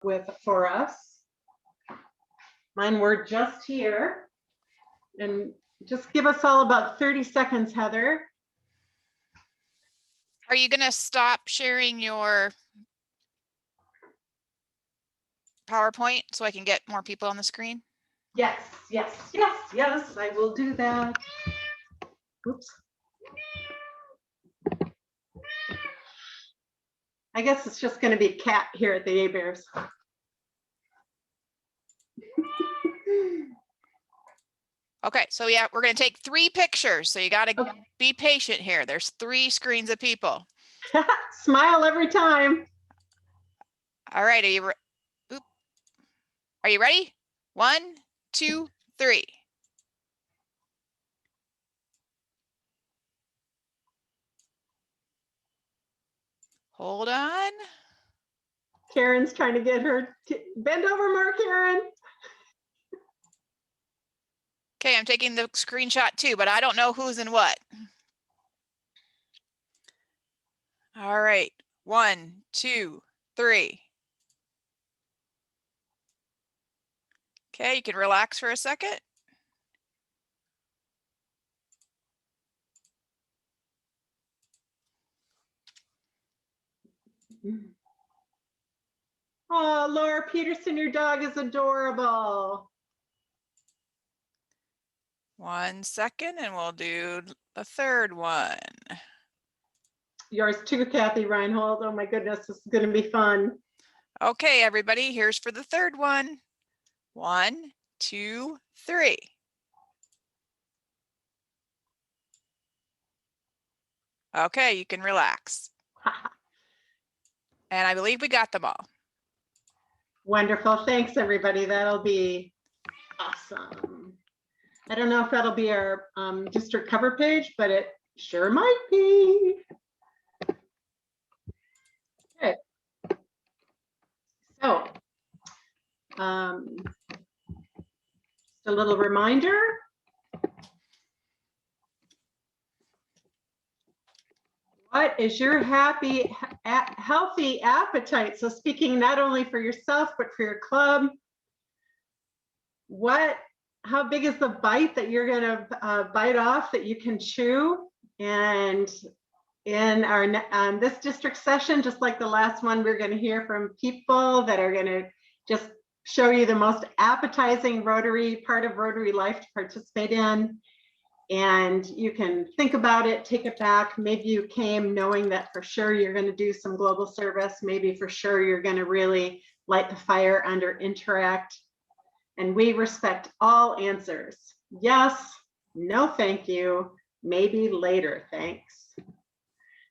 for us. Mine were just here. And just give us all about 30 seconds, Heather. Are you going to stop sharing your PowerPoint so I can get more people on the screen? Yes, yes, yes, yes, I will do that. Oops. I guess it's just going to be Cat here at the A-Bears. Okay, so yeah, we're going to take 3 pictures. So you got to be patient here. There's 3 screens of people. Smile every time. All right, are you ready? 1, 2, 3. Hold on. Karen's trying to get her. Bend over more, Karen. Okay, I'm taking the screenshot too, but I don't know who's in what. All right, 1, 2, 3. Okay, you can relax for a second. Oh, Laura Peterson, your dog is adorable. 1 second, and we'll do the 3rd one. Yours too, Kathy Reinhold. Oh my goodness, this is going to be fun. Okay, everybody, here's for the 3rd one. 1, 2, 3. Okay, you can relax. And I believe we got them all. Wonderful. Thanks, everybody. That'll be awesome. I don't know if that'll be our district cover page, but it sure might be. Okay. So, just a little reminder. What is your healthy appetite? So speaking not only for yourself, but for your club. How big is the bite that you're gonna bite off that you can chew? And in our this district session, just like the last one, we're gonna hear from people that are gonna just show you the most appetizing Rotary part of Rotary life to participate in. And you can think about it, take it back. Maybe you came knowing that for sure you're going to do some global service. Maybe for sure you're going to really light the fire under Interact. And we respect all answers. Yes, no thank you, maybe later, thanks.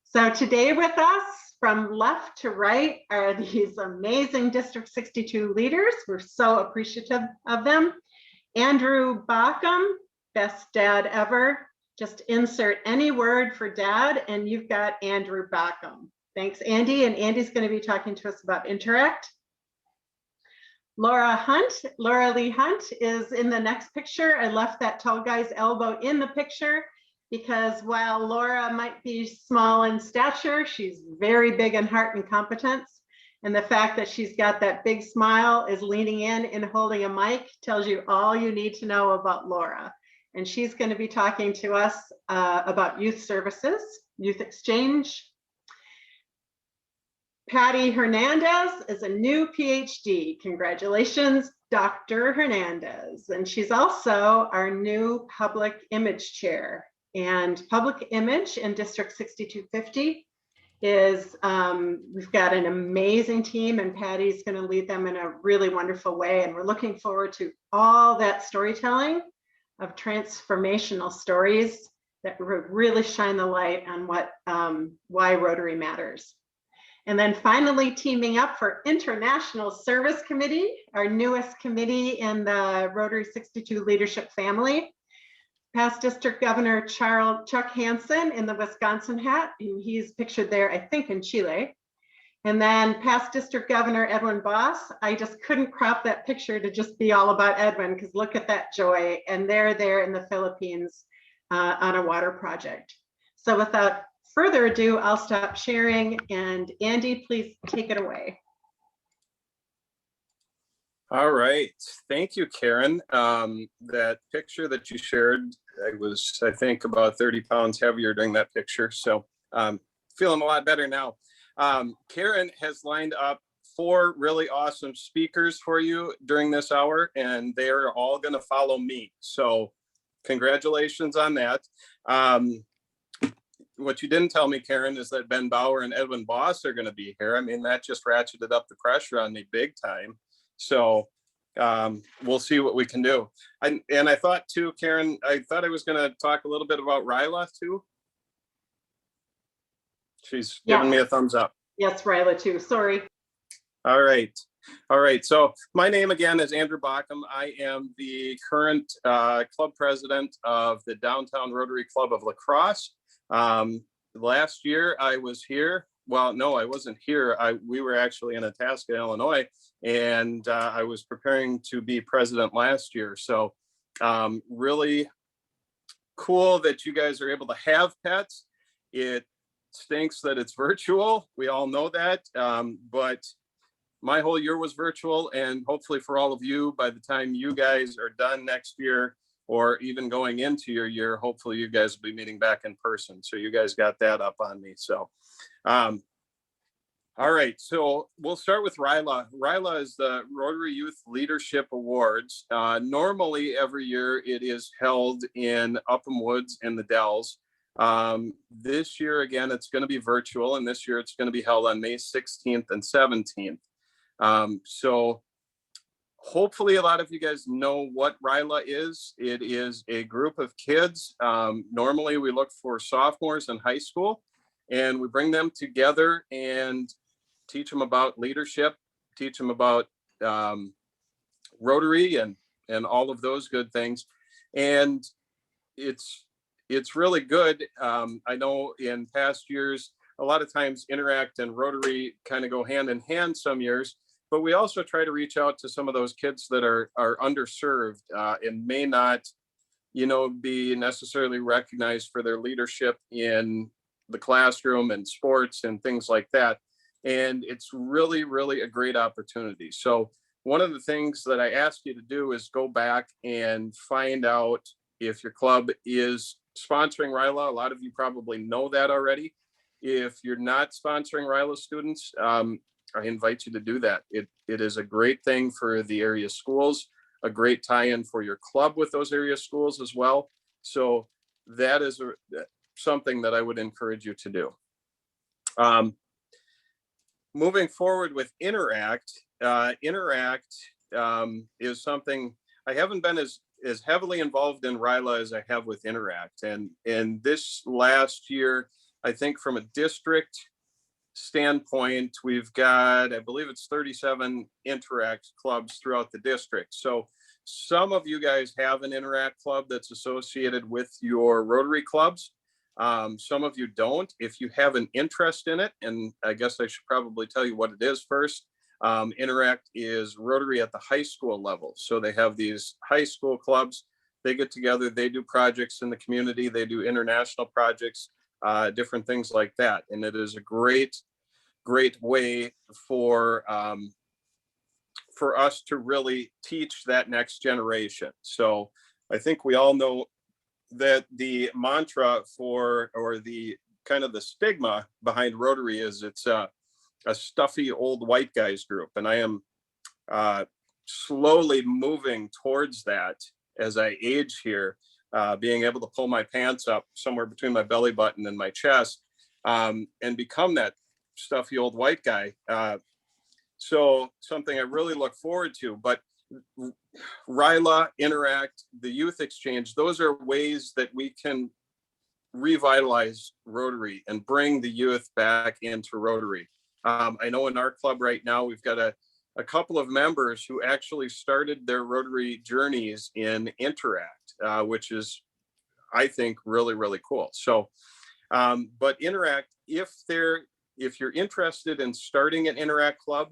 So today with us from left to right are these amazing District 62 leaders. We're so appreciative of them. Andrew Bockham, best dad ever. Just insert any word for dad and you've got Andrew Bockham. Thanks, Andy. And Andy's going to be talking to us about Interact. Laura Lee Hunt is in the next picture. I left that tall guy's elbow in the picture because while Laura might be small in stature, she's very big in heart and competence. And the fact that she's got that big smile, is leaning in and holding a mic, tells you all you need to know about Laura. And she's going to be talking to us about youth services, youth exchange. Paddy Hernandez is a new PhD. Congratulations, Dr. Hernandez. And she's also our new public image chair. And public image in District 6250 is we've got an amazing team and Paddy's going to lead them in a really wonderful way. And we're looking forward to all that storytelling of transformational stories that really shine the light on why Rotary matters. And then finally teaming up for International Service Committee, our newest committee in the Rotary 62 leadership family. Past District Governor Chuck Hansen in the Wisconsin hat, and he's pictured there, I think, in Chile. And then past District Governor Edwin Boss. I just couldn't crop that picture to just be all about Edwin, because look at that joy. And they're there in the Philippines on a water project. So without further ado, I'll stop sharing. And Andy, please take it away. All right. Thank you, Karen. That picture that you shared, I think, about 30 pounds heavier during that picture. So feeling a lot better now. Karen has lined up 4 really awesome speakers for you during this hour, and they're all going to follow me. So congratulations on that. What you didn't tell me, Karen, is that Ben Bauer and Edwin Boss are going to be here. I mean, that just ratcheted up the pressure on me big time. So we'll see what we can do. And I thought too, Karen, I thought I was going to talk a little bit about Ryla too. She's giving me a thumbs up. Yes, Ryla too. Sorry. All right. All right. So my name again is Andrew Bockham. I am the current club president of the Downtown Rotary Club of La Crosse. Last year I was here. Well, no, I wasn't here. We were actually in Itasca, Illinois, and I was preparing to be president last year. So really cool that you guys are able to have pets. It stinks that it's virtual. We all know that, but my whole year was virtual, and hopefully for all of you, by the time you guys are done next year, or even going into your year, hopefully you guys will be meeting back in person. So you guys got that up on me. So, all right. So we'll start with Ryla. Ryla is the Rotary Youth Leadership Awards. Normally every year it is held in Upham Woods in the Dells. This year, again, it's going to be virtual, and this year it's going to be held on May 16th and 17th. So hopefully a lot of you guys know what Ryla is. It is a group of kids. Normally we look for sophomores in high school, and we bring them together and teach them about leadership, teach them about Rotary and all of those good things. And it's really good. I know in past years, a lot of times Interact and Rotary kind of go hand in hand some years, but we also try to reach out to some of those kids that are underserved and may not, be necessarily recognized for their leadership in the classroom and sports and things like that. And it's really, really a great opportunity. So one of the things that I ask you to do is go back and find out if your club is sponsoring Ryla. A lot of you probably know that already. If you're not sponsoring Ryla students, I invite you to do that. It is a great thing for the area schools, a great tie-in for your club with those area schools as well. So that is something that I would encourage you to do. Moving forward with Interact, Interact is something I haven't been as heavily involved in Ryla as I have with Interact. And this last year, I think from a district standpoint, we've got, I believe it's 37 Interact clubs throughout the district. So some of you guys have an Interact club that's associated with your Rotary clubs. Some of you don't. If you have an interest in it, and I guess I should probably tell you what it is first. Interact is Rotary at the high school level. So they have these high school clubs. They get together, they do projects in the community, they do international projects, different things like that. And it is a great way for us to really teach that next generation. So I think we all know that the mantra or the kind of the stigma behind Rotary is it's a stuffy old white guys group. And I am slowly moving towards that as I age here, being able to pull my pants up somewhere between my belly button and my chest and become that stuffy old white guy. So something I really look forward to. But Ryla, Interact, the Youth Exchange, those are ways that we can revitalize Rotary and bring the youth back into Rotary. I know in our club right now, we've got a couple of members who actually started their Rotary journeys in Interact, which is, I think, really, really cool. So, but Interact, if you're interested in starting an Interact club,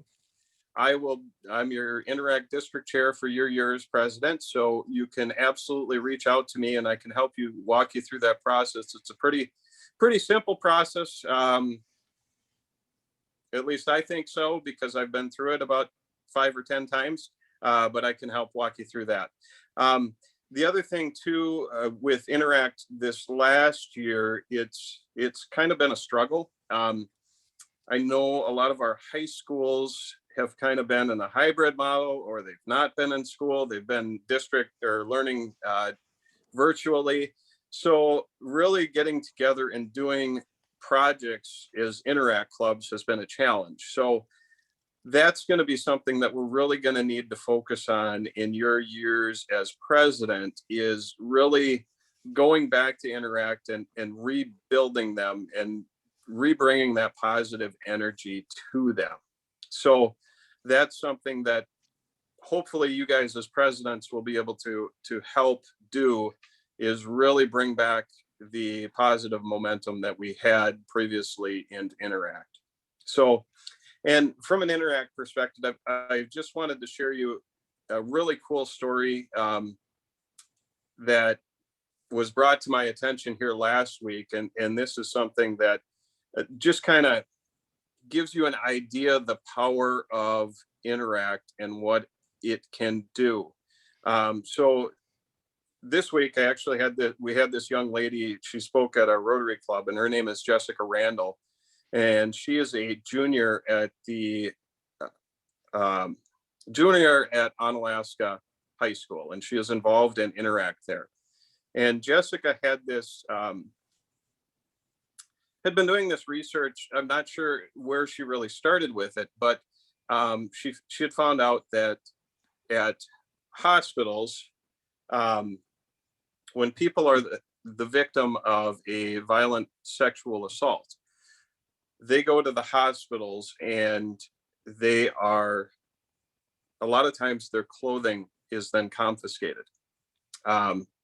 I'm your Interact district chair for your year as president. So you can absolutely reach out to me and I can help you walk you through that process. It's a pretty simple process. At least I think so, because I've been through it about 5 or 10 times. but I can help walk you through that. The other thing too, with Interact this last year, it's kind of been a struggle. I know a lot of our high schools have kind of been in a hybrid model, or they've not been in school. They've been district or learning virtually. So really getting together and doing projects as Interact clubs has been a challenge. So that's going to be something that we're really going to need to focus on in your years as president, is really going back to Interact and rebuilding them and rebringing that positive energy to them. So that's something that hopefully you guys as presidents will be able to help do, is really bring back the positive momentum that we had previously in Interact. So, and from an Interact perspective, I just wanted to share you a really cool story that was brought to my attention here last week. And this is something that just kind of gives you an idea of the power of Interact and what it can do. So this week, we had this young lady. She spoke at our Rotary Club, and her name is Jessica Randall, and she is a junior at the Onalaska High School, and she is involved in Interact there. And Jessica had been doing this research. I'm not sure where she really started with it, but she had found out that at hospitals, when people are the victim of a violent sexual assault, they go to the hospitals, and a lot of times their clothing is then confiscated.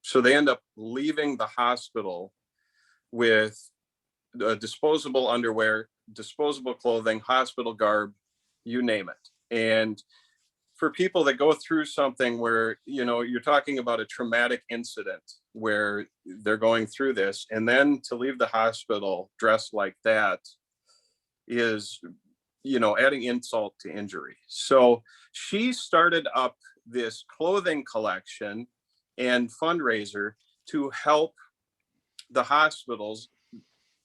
So they end up leaving the hospital with disposable underwear, disposable clothing, hospital garb, you name it. And for people that go through something where, you're talking about a traumatic incident where they're going through this, and then to leave the hospital dressed like that is, adding insult to injury. So she started up this clothing collection and fundraiser to help the hospitals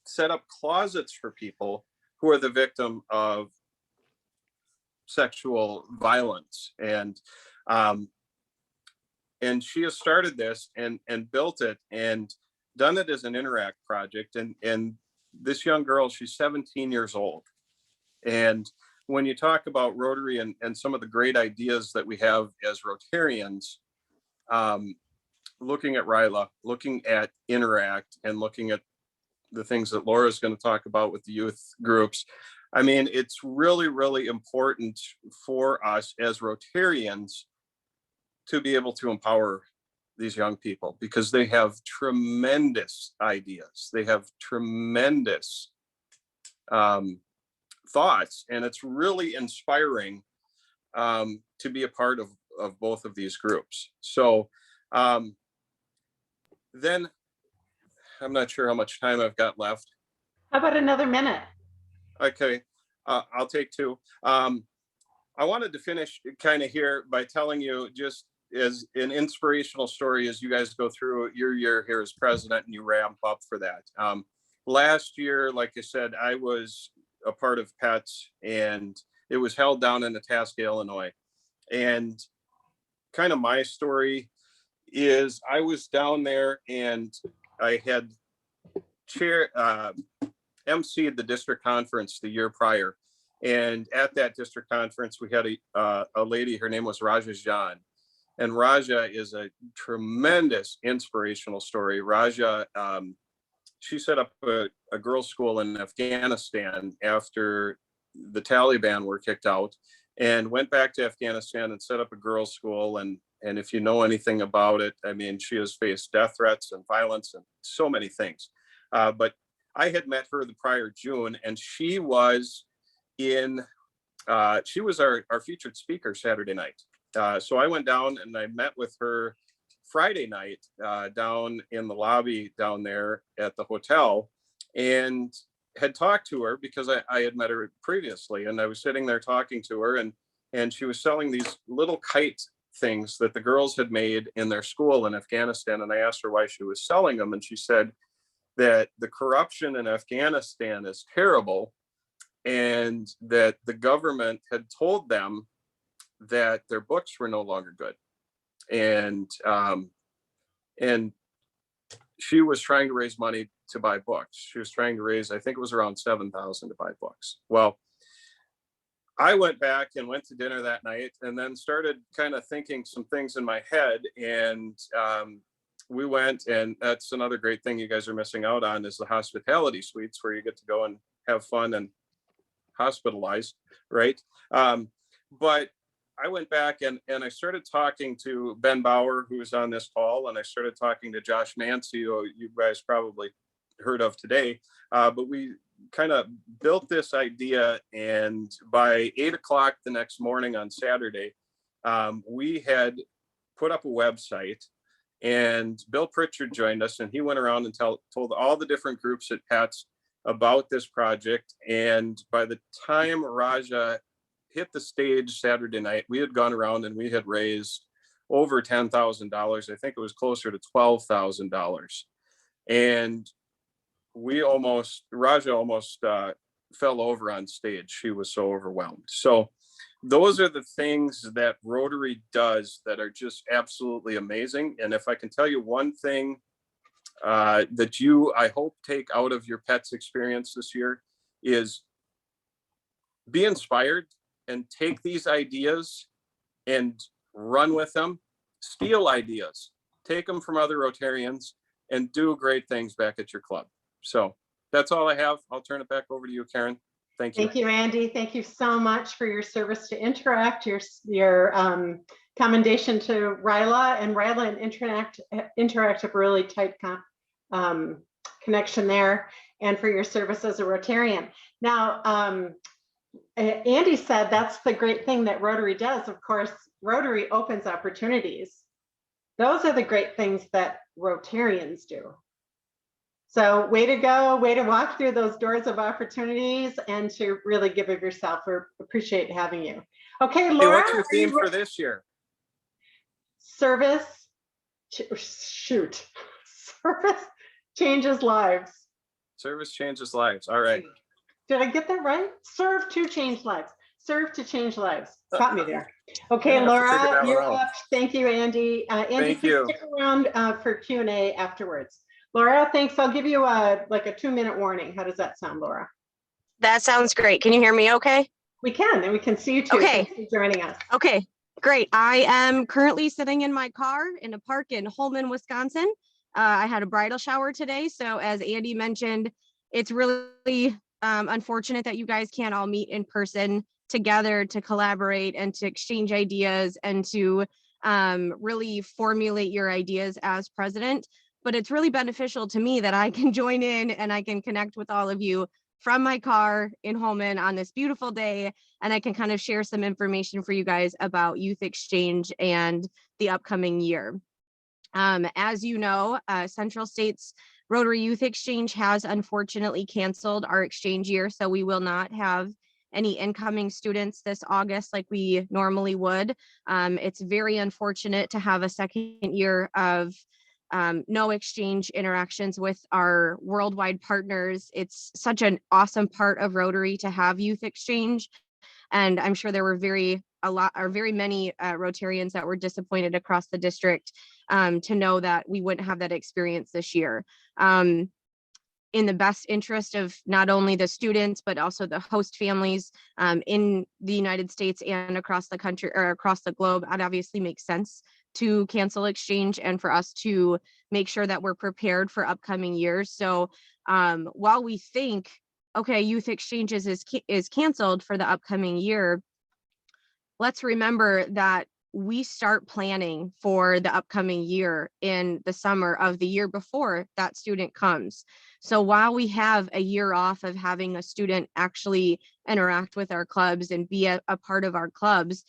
set up closets for people who are the victim of sexual violence. And she has started this and built it and done it as an Interact project. And this young girl, she's 17 years old. And when you talk about Rotary and some of the great ideas that we have as Rotarians, looking at RILA, looking at Interact, and looking at the things that Laura's going to talk about with the youth groups, I mean, it's really, really important for us as Rotarians to be able to empower these young people, because they have tremendous ideas. They have tremendous thoughts, and it's really inspiring to be a part of both of these groups. So then I'm not sure how much time I've got left. How about another minute? Okay, I'll take 2. I wanted to finish kind of here by telling you, just as an inspirational story, as you guys go through your year here as president and you ramp up for that. Last year, like I said, I was a part of PETS, and it was held down in Itasca, Illinois. And kind of my story is, I was down there and I had emceed the district conference the year prior. And at that district conference, we had a lady, her name was Raja Jan. And Raja is a tremendous inspirational story. Raja, she set up a girls' school in Afghanistan after the Taliban were kicked out, and went back to Afghanistan and set up a girls' school. And if you know anything about it, I mean, she has faced death threats and violence and so many things. But I had met her the prior June, and she was our featured speaker Saturday night. So I went down and I met with her Friday night down in the lobby down there at the hotel, and had talked to her because I had met her previously, and I was sitting there talking to her, and and she was selling these little kite things that the girls had made in their school in Afghanistan. And I asked her why she was selling them. And she said that the corruption in Afghanistan is terrible, and that the government had told them that their books were no longer good. And she was trying to raise money to buy books. She was trying to raise, I think it was around 7,000 to buy books. Well, I went back and went to dinner that night, and then started kind of thinking some things in my head. And we went, and that's another great thing you guys are missing out on, is the hospitality suites, where you get to go and have fun and hospitalized, right? But I went back and I started talking to Ben Bauer, who was on this call, and I started talking to Josh Mancy, who you guys probably heard of today. But we kind of built this idea, and by 8 o'clock the next morning on Saturday, we had put up a website, and Bill Pritchard joined us, and he went around and told all the different groups at PETS about this project. And by the time Raja hit the stage Saturday night, we had gone around and we had raised over $10,000. I think it was closer to $12,000. And Raja almost fell over on stage. She was so overwhelmed. So those are the things that Rotary does that are just absolutely amazing. And if I can tell you one thing that you, I hope, take out of your PETS experience this year, is be inspired and take these ideas and run with them. Steal ideas, take them from other Rotarians, and do great things back at your club. So that's all I have. I'll turn it back over to you, Karen. Thank you. Thank you, Andy. Thank you so much for your service to Interact, your commendation to Ryla, and Ryla and Interact have really tight connection there, and for your service as a Rotarian. Now, Andy said that's the great thing that Rotary does. Of course, Rotary opens opportunities. Those are the great things that Rotarians do. So way to go, way to walk through those doors of opportunities and to really give of yourself. We appreciate having you. Okay, Laura. Hey, what's your theme for this year? Service, shoot. Service changes lives. Service changes lives. All right. Did I get that right? Serve to change lives. Serve to change lives. Caught me there. Okay, Laura, you're up. Thank you, Andy. Andy, Thank you. Stick around for Q&A afterwards. Laura, thanks. I'll give you like a 2-minute warning. How does that sound, Laura? That sounds great. Can you hear me okay? We can, and we can see you too. Okay. Thanks for joining us. Okay, great. I am currently sitting in my car in a park in Holman, Wisconsin. I had a bridal shower today. So as Andy mentioned, it's really unfortunate that you guys can't all meet in person together to collaborate and to exchange ideas and to really formulate your ideas as president. But it's really beneficial to me that I can join in and I can connect with all of you from my car in Holman on this beautiful day. And I can kind of share some information for you guys about Youth Exchange and the upcoming year. As you know, Central States Rotary Youth Exchange has unfortunately canceled our exchange year. So we will not have any incoming students this August like we normally would. It's very unfortunate to have a second year of no exchange interactions with our worldwide partners. It's such an awesome part of Rotary to have youth exchange. And I'm sure there were very many Rotarians that were disappointed across the district to know that we wouldn't have that experience this year. In the best interest of not only the students, but also the host families in the United States and across the country or across the globe, it obviously makes sense to cancel exchange and for us to make sure that we're prepared for upcoming years. So while we think, okay, youth exchanges is canceled for the upcoming year, let's remember that we start planning for the upcoming year in the summer of the year before that student comes. So while we have a year off of having a student actually interact with our clubs and be a part of our clubs,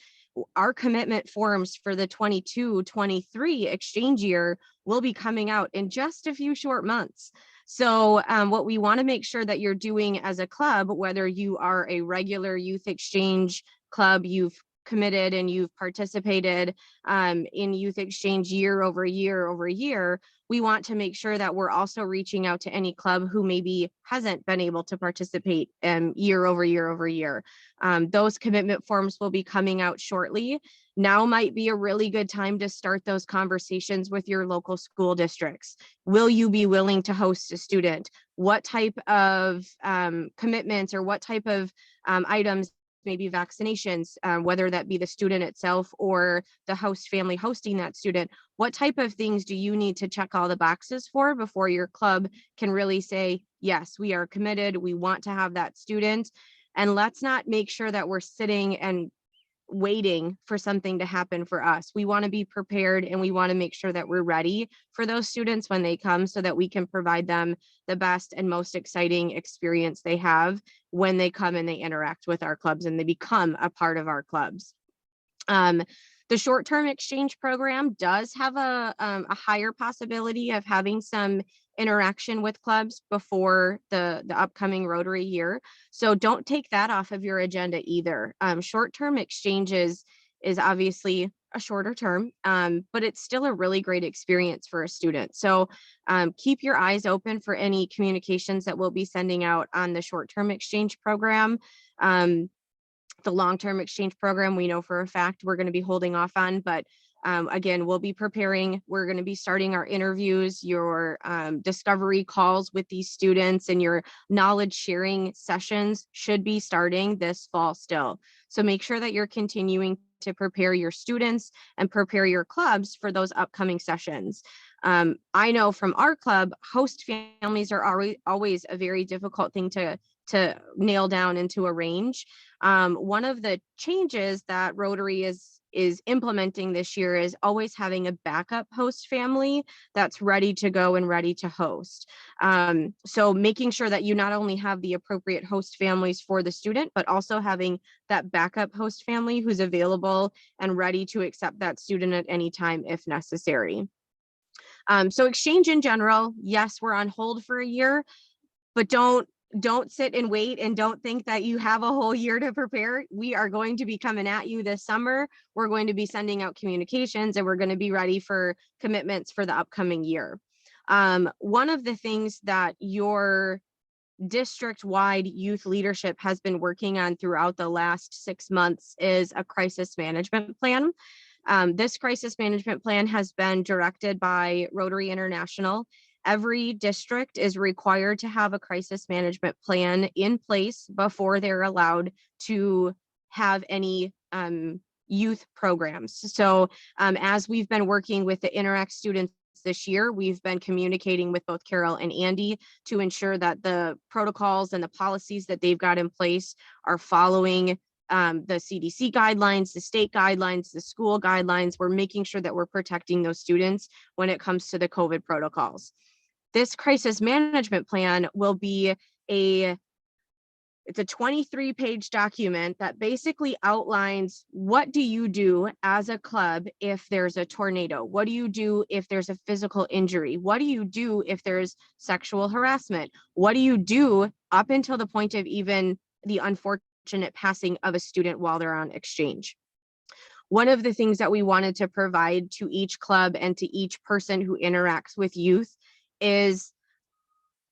our commitment forms for the 22-23 exchange year will be coming out in just a few short months. So what we want to make sure that you're doing as a club, whether you are a regular youth exchange club, you've committed and you've participated in youth exchange year over year over year, we want to make sure that we're also reaching out to any club who maybe hasn't been able to participate year over year over year. Those commitment forms will be coming out shortly. Now might be a really good time to start those conversations with your local school districts. Will you be willing to host a student? What type of commitments or what type of items, maybe vaccinations, whether that be the student itself or the host family hosting that student, what type of things do you need to check all the boxes for before your club can really say, yes, we are committed, we want to have that student. And let's not make sure that we're sitting and waiting for something to happen for us. We want to be prepared and we want to make sure that we're ready for those students when they come so that we can provide them the best and most exciting experience they have when they come and they interact with our clubs and they become a part of our clubs. The short-term exchange program does have a higher possibility of having some interaction with clubs before the upcoming Rotary year. So don't take that off of your agenda either. Short-term exchanges is obviously a shorter term, but it's still a really great experience for a student. So keep your eyes open for any communications that we'll be sending out on the short-term exchange program. The long-term exchange program, we know for a fact we're going to be holding off on, but again, we'll be preparing. We're going to be starting our interviews, your discovery calls with these students, and your knowledge sharing sessions should be starting this fall still. So make sure that you're continuing to prepare your students and prepare your clubs for those upcoming sessions. I know from our club, host families are always a very difficult thing to nail down and to arrange. One of the changes that Rotary is implementing this year is always having a backup host family that's ready to go and ready to host. So making sure that you not only have the appropriate host families for the student, but also having that backup host family who's available and ready to accept that student at any time if necessary. So exchange in general, yes, we're on hold for a year, but don't sit and wait and don't think that you have a whole year to prepare. We are going to be coming at you this summer. We're going to be sending out communications and we're going to be ready for commitments for the upcoming year. One of the things that your district-wide youth leadership has been working on throughout the last 6 months is a crisis management plan. This crisis management plan has been directed by Rotary International. Every district is required to have a crisis management plan in place before they're allowed to have any youth programs. So as we've been working with the Interact students this year, we've been communicating with both Carol and Andy to ensure that the protocols and the policies that they've got in place are following the CDC guidelines, the state guidelines, the school guidelines. We're making sure that we're protecting those students when it comes to the COVID protocols. This crisis management plan will be it's a 23-page document that basically outlines what do you do as a club if there's a tornado? What do you do if there's a physical injury? What do you do if there's sexual harassment? What do you do up until the point of even the unfortunate passing of a student while they're on exchange? One of the things that we wanted to provide to each club and to each person who interacts with youth is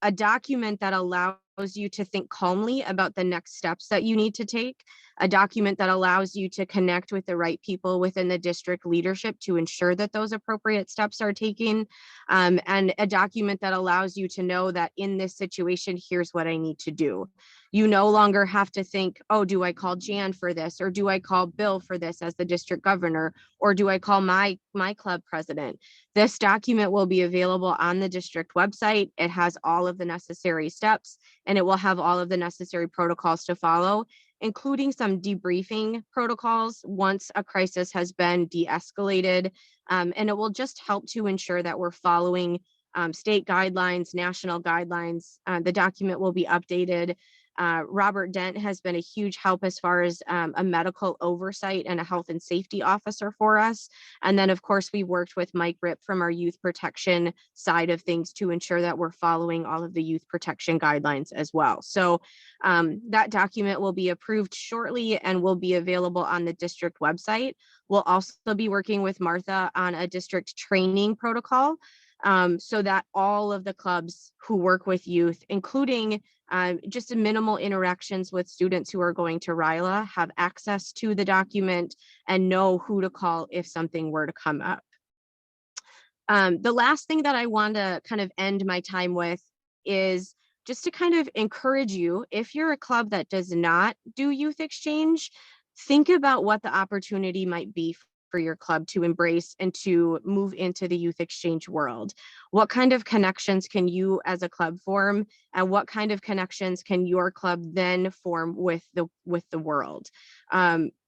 a document that allows you to think calmly about the next steps that you need to take, a document that allows you to connect with the right people within the district leadership to ensure that those appropriate steps are taken, and a document that allows you to know that in this situation, here's what I need to do. You no longer have to think, oh, do I call Jan for this? Or do I call Bill for this as the district governor? Or do I call my club president? This document will be available on the district website. It has all of the necessary steps and it will have all of the necessary protocols to follow, including some debriefing protocols once a crisis has been de-escalated. And it will just help to ensure that we're following state guidelines, national guidelines. The document will be updated Robert Dent has been a huge help as far as a medical oversight and a health and safety officer for us. And then, of course, we worked with Mike Ripp from our youth protection side of things to ensure that we're following all of the youth protection guidelines as well. So that document will be approved shortly and will be available on the district website. We'll also be working with Martha on a district training protocol so that all of the clubs who work with youth, including just minimal interactions with students who are going to RILA, have access to the document and know who to call if something were to come up. The last thing that I want to kind of end my time with is just to kind of encourage you, if you're a club that does not do youth exchange, think about what the opportunity might be for your club to embrace and to move into the youth exchange world. What kind of connections can you as a club form, and what kind of connections can your club then form with the world?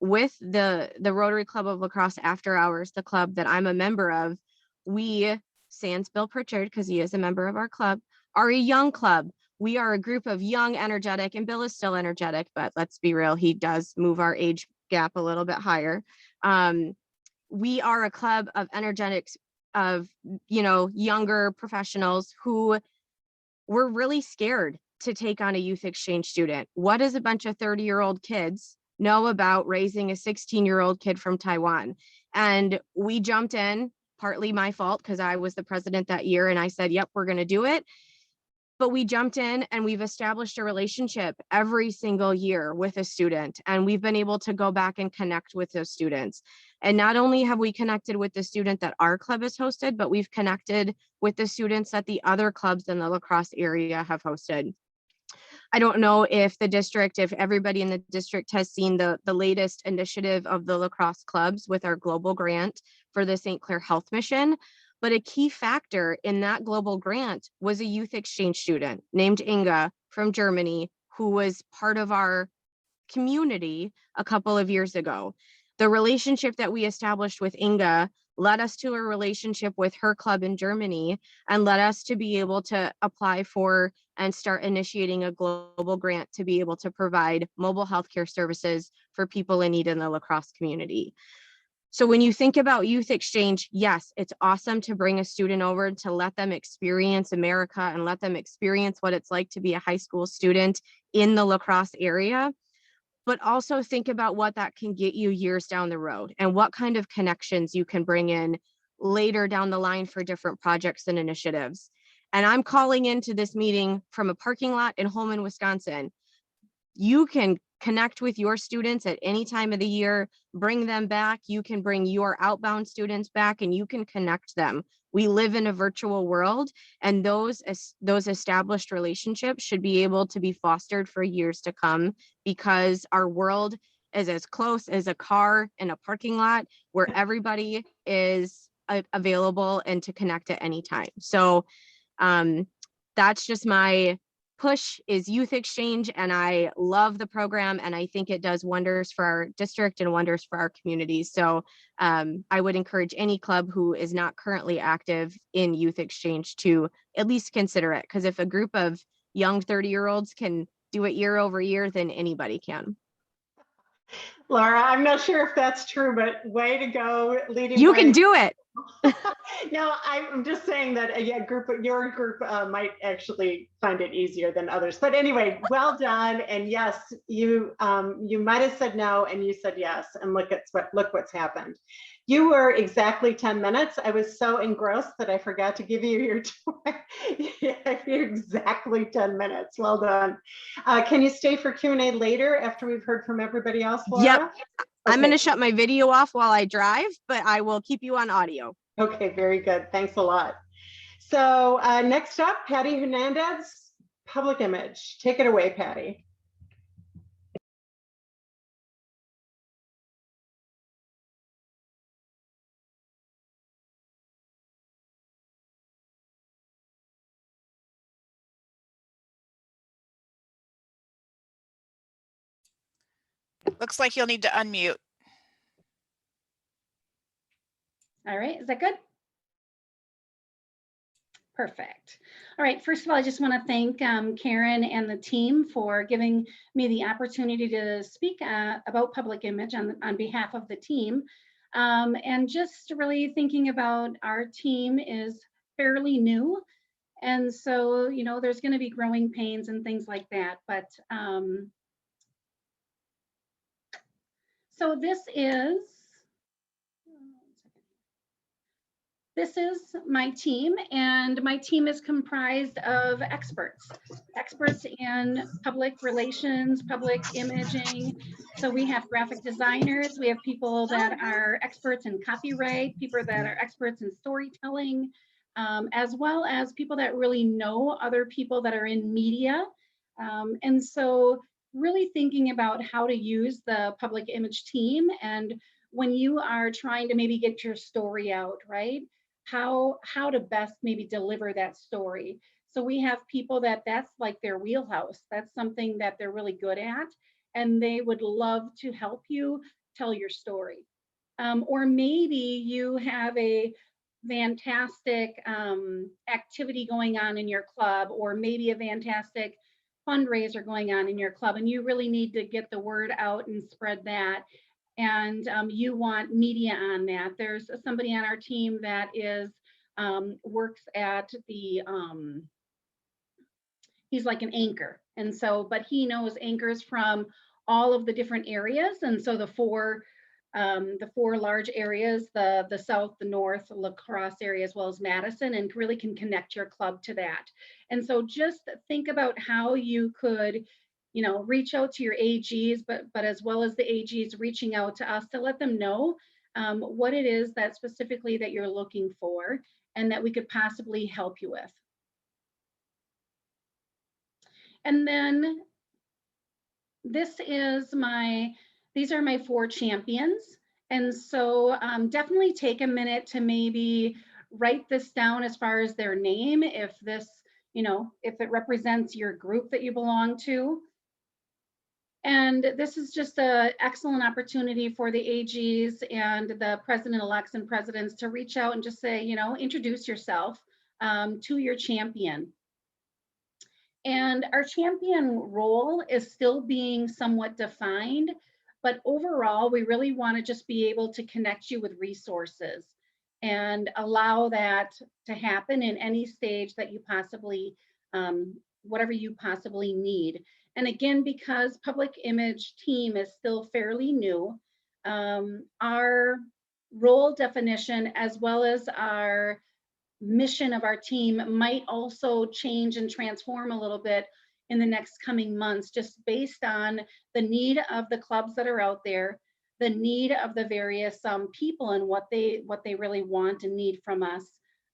With the Rotary Club of Lacrosse After Hours, the club that I'm a member of, we, sans Bill Pritchard, because he is a member of our club, are a young club. We are a group of young, energetic, and Bill is still energetic, but let's be real, he does move our age gap a little bit higher. We are a club of energetics, of, you know, younger professionals who were really scared to take on a youth exchange student. What does a bunch of 30-year-old kids know about raising a 16-year-old kid from Taiwan? And we jumped in, partly my fault because I was the president that year, and I said, yep, we're going to do it. But we jumped in and we've established a relationship every single year with a student, and we've been able to go back and connect with those students. And not only have we connected with the student that our club has hosted, but we've connected with the students that the other clubs in the lacrosse area have hosted. I don't know if the district, if everybody in the district has seen the latest initiative of the lacrosse clubs with our global grant for the St. Clair Health Mission. But a key factor in that global grant was a youth exchange student named Inga from Germany, who was part of our community a couple of years ago. The relationship that we established with Inga led us to a relationship with her club in Germany and led us to be able to apply for and start initiating a global grant to be able to provide mobile healthcare services for people in need in the lacrosse community. So when you think about youth exchange, yes, it's awesome to bring a student over to let them experience America and let them experience what it's like to be a high school student in the lacrosse area. But also think about what that can get you years down the road and what kind of connections you can bring in later down the line for different projects and initiatives. And I'm calling into this meeting from a parking lot in Holman, Wisconsin. You can connect with your students at any time of the year, bring them back. You can bring your outbound students back and you can connect them. We live in a virtual world, and those established relationships should be able to be fostered for years to come, because our world is as close as a car in a parking lot where everybody is available and to connect at any time. So that's just my push, is youth exchange, and I love the program, and I think it does wonders for our district and wonders for our communities. So I would encourage any club who is not currently active in youth exchange to at least consider it, because if a group of young 30-year-olds can do it year over year, then anybody can. Laura, I'm not sure if that's true, but way to go leading. You can do it. No, I'm just saying that your group might actually find it easier than others. But anyway, well done. And yes, you might have said no and you said yes, and look what's happened. You were exactly 10 minutes. I was so engrossed that I forgot to give you your you're exactly 10 minutes. Well done. Can you stay for Q&A later after we've heard from everybody else, Laura? Yep. Okay. I'm going to shut my video off while I drive, but I will keep you on audio. Okay, very good. Thanks a lot. So next up, Paddy Hernandez, public image. Take it away, Paddy. Looks like you'll need to unmute. All right, is that good? Perfect. All right, first of all, I just want to thank Karen and the team for giving me the opportunity to speak about public image on behalf of the team. And just really thinking about our team is fairly new. And so, you know, there's going to be growing pains and things like that. But so this is my team, and my team is comprised of experts in public relations, public imaging. So we have graphic designers, we have people that are experts in copyright, people that are experts in storytelling, as well as people that really know other people that are in media. And so really thinking about how to use the public image team, and when you are trying to maybe get your story out, right? How to best maybe deliver that story. So we have people that's like their wheelhouse. That's something that they're really good at, and they would love to help you tell your story. Or maybe you have a fantastic activity going on in your club, or maybe a fantastic fundraiser going on in your club, and you really need to get the word out and spread that. And you want media on that. There's somebody on our team that is works at the he's like an anchor, and so but he knows anchors from all of the different areas, and so the four large areas, the south, the north, La Crosse area, as well as Madison, and really can connect your club to that. And so just think about how you could, you know, reach out to your AGs, but as well as the AGs reaching out to us to let them know what it is that specifically that you're looking for and that we could possibly help you with. And then these are my 4 champions. And so definitely take a minute to maybe write this down as far as their name, if this, you know, if it represents your group that you belong to. And this is just an excellent opportunity for the AGs and the president-elects and presidents to reach out and just say, you know, introduce yourself to your champion. And our champion role is still being somewhat defined, but overall, we really want to just be able to connect you with resources and allow that to happen in any stage that you possibly, whatever you possibly need. And again, because public image team is still fairly new, our role definition as well as our mission of our team might also change and transform a little bit in the next coming months, just based on the need of the clubs that are out there, the need of the various people and what they really want and need from us.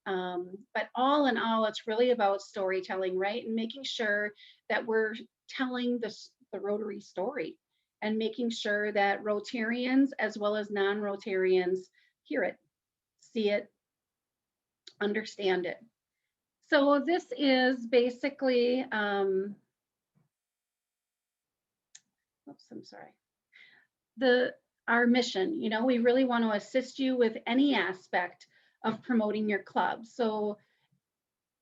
But all in all, it's really about storytelling, right? And making sure that we're telling the Rotary story and making sure that Rotarians as well as non-Rotarians hear it, see it, understand it. So this is basically, oops, I'm sorry. Our mission, you know, we really want to assist you with any aspect of promoting your club. So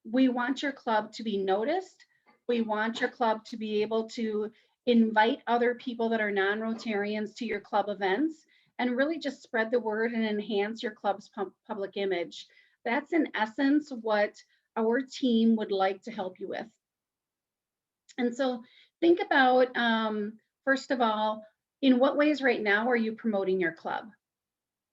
we want your club to be noticed. We want your club to be able to invite other people that are non-Rotarians to your club events and really just spread the word and enhance your club's public image. That's in essence what our team would like to help you with. And so think about, first of all, in what ways right now are you promoting your club?